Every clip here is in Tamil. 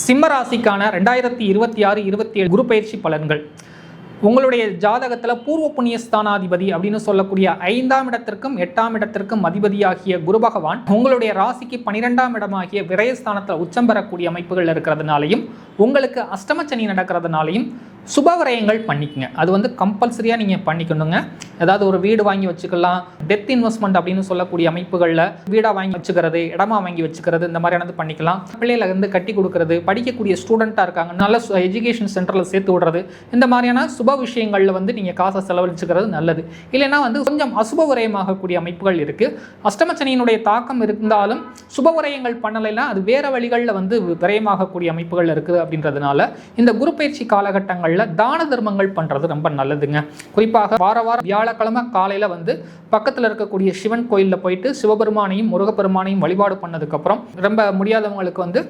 சிம்ம ராசிக்கான 2026-27 குரு பயிற்சி பலன்கள். உங்களுடைய ஜாதகத்தில் பூர்வ புண்ணிய ஸ்தானாதிபதி அப்படின்னு சொல்லக்கூடிய 5ஆம் இடத்திற்கும் 8ஆம் இடத்திற்கும் அதிபதியாகிய குரு பகவான் உங்களுடைய ராசிக்கு 12ஆம் இடமாகிய விரயஸ்தானத்தில் உச்சம் பெறக்கூடிய அமைப்புகள் இருக்கிறதுனாலையும் உங்களுக்கு அஷ்டமச்சனி நடக்கிறதுனாலையும் சுப விரயங்கள் பண்ணிக்கங்க. அது கம்பல்சரியாக நீங்கள் பண்ணிக்கணுங்க. ஏதாவது ஒரு வீடு வாங்கி வச்சுக்கலாம், டெத் இன்வெஸ்ட்மெண்ட் அப்படின்னு சொல்லக்கூடிய அமைப்புகளில் வீடாக வாங்கி வச்சுக்கிறது, இடமா வாங்கி வச்சுக்கிறது, இந்த மாதிரியானது பண்ணிக்கலாம். பிள்ளைகளை கட்டி கொடுக்கறது, படிக்கக்கூடிய ஸ்டூடெண்ட்டாக இருக்காங்க, நல்ல எஜுகேஷன் சென்டரில் சேர்த்து விடுறது, இந்த மாதிரியான சுப விஷயங்களில் நீங்கள் காசை செலவழிச்சுக்கிறது நல்லது. இல்லைன்னா கொஞ்சம் அசுப விரயமாகக்கூடிய அமைப்புகள் இருக்குது. அஷ்டமச்சனியினுடைய தாக்கம் இருந்தாலும் சுப விரயங்கள் பண்ணலைன்னா அது வேறு வழிகளில் விரயமாகக்கூடிய அமைப்புகள் இருக்குது. அப்படின்றதுனால இந்த குரு பயிற்சி காலகட்டங்களில் தான தர்மங்கள் பண்றது ரொம்ப நல்லதுங்க. குறிப்பாக வார வியாழக்கிழமை காலையில பக்கத்தில் இருக்கக்கூடிய சிவன் கோயிலில் போயிட்டு சிவபெருமானையும் முருகப்பெருமானையும் வழிபாடு பண்ணதுக்கு அப்புறம் ரொம்ப முடியாதவங்களுக்கு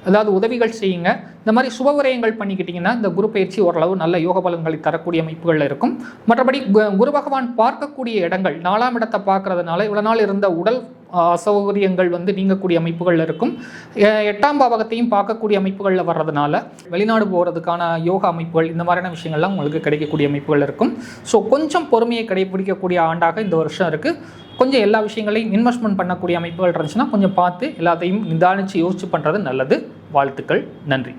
அதாவது உதவிகள் செய்யுங்க. இந்த மாதிரி சுபவிரயங்கள் பண்ணிக்கிட்டீங்கன்னா இந்த குரு பயிற்சி ஓரளவு நல்ல யோக பலன்களை தரக்கூடிய அமைப்புகள் இருக்கும். மற்றபடி குரு பகவான் பார்க்கக்கூடிய இடங்கள் 4ஆம் இடத்தை பார்க்கறதுனால இவ்வளவு நாள் இருந்த உடல் அசௌகரியங்கள் நீங்கக்கூடிய அமைப்புகள் இருக்கும். 8ஆம் பாவகத்தையும் பார்க்கக்கூடிய அமைப்புகளில் வர்றதுனால வெளிநாடு போகிறதுக்கான யோகா அமைப்புகள் இந்த மாதிரியான விஷயங்கள்லாம் உங்களுக்கு கிடைக்கக்கூடிய அமைப்புகள் இருக்கும். ஸோ கொஞ்சம் பொறுமையை கடைபிடிக்கக்கூடிய ஆண்டாக இந்த வருஷம் இருக்குது. கொஞ்சம் எல்லா விஷயங்களையும் இன்வெஸ்ட்மெண்ட் பண்ணக்கூடிய அமைப்புகள் இருந்துச்சுன்னா கொஞ்சம் பார்த்து எல்லாத்தையும் நிதானித்து யோசிச்சு பண்ணுறது நல்லது. வாழ்த்துக்கள். நன்றி.